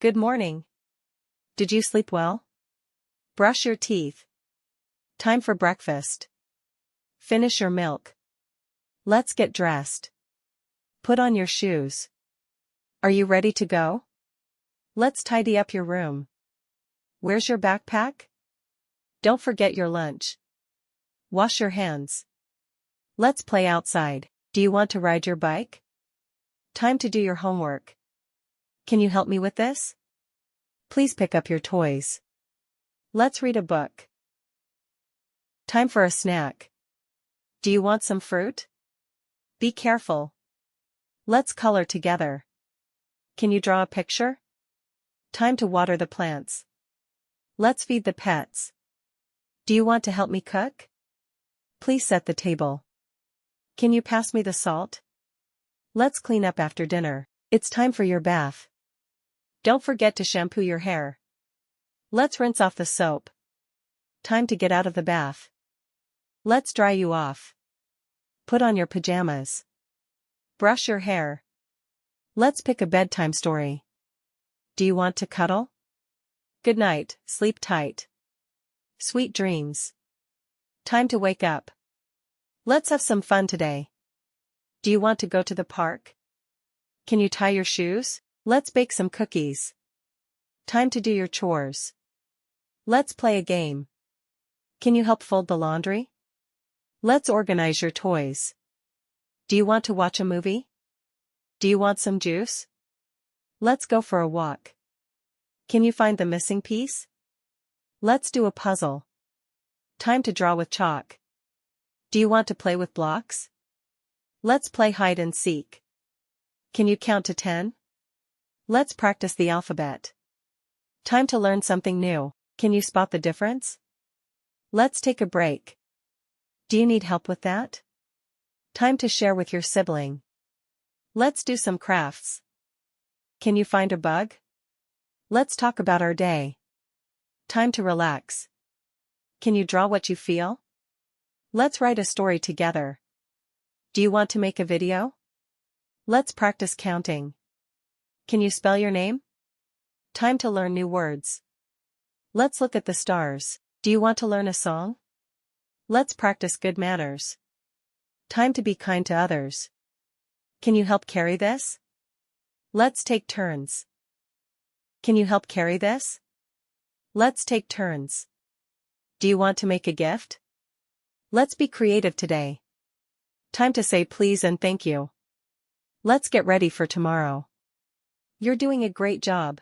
Good morning. Did you sleep well? Brush your teeth. Time for breakfast. Finish your milk. Let's get dressed. Put on your shoes. Are you ready to go? Let's tidy up your room. Where's your backpack? Don't forget your lunch. Wash your hands. Let's play outside. Do you want to ride your bike? Time to do your homework. Can you help me with this? Please pick up your toys. Let's read a book. Time for a snack. Do you want some fruit? Be careful. Let's color together. Can you draw a picture? Time to water the plants. Let's feed the pets. Do you want to help me cook? Please set the table. Can you pass me the salt? Let's clean up after dinner. It's time for your bath. Don't forget to shampoo your hair. Let's rinse off the soap. Time to get out of the bath. Let's dry you off. Put on your pajamas. Brush your hair. Let's pick a bedtime story. Do you want to cuddle? Good night, sleep tight. Sweet dreams. Time to wake up. Let's have some fun today. Do you want to go to the park? Can you tie your shoes? Let's bake some cookies. Time to do your chores. Let's play a game. Can you help fold the laundry? Let's organize your toys. Do you want to watch a movie? Do you want some juice? Let's go for a walk. Can you find the missing piece? Let's do a puzzle. Time to draw with chalk. Do you want to play with blocks? Let's play hide and seek. Can you count to 10? Let's practice the alphabet. Time to learn something new. Can you spot the difference? Let's take a break. Do you need help with that? Time to share with your sibling. Let's do some crafts. Can you find a bug? Let's talk about our day. Time to relax. Can you draw what you feel? Let's write a story together. Do you want to make a video? Let's practice counting. Can you spell your name? Time to learn new words. Let's look at the stars. Do you want to learn a song? Let's practice good manners. Time to be kind to others. Can you help carry this? Let's take turns. Can you help carry this? Let's take turns. Do you want to make a gift? Let's be creative today. Time to say please and thank you. Let's get ready for tomorrow. You're doing a great job.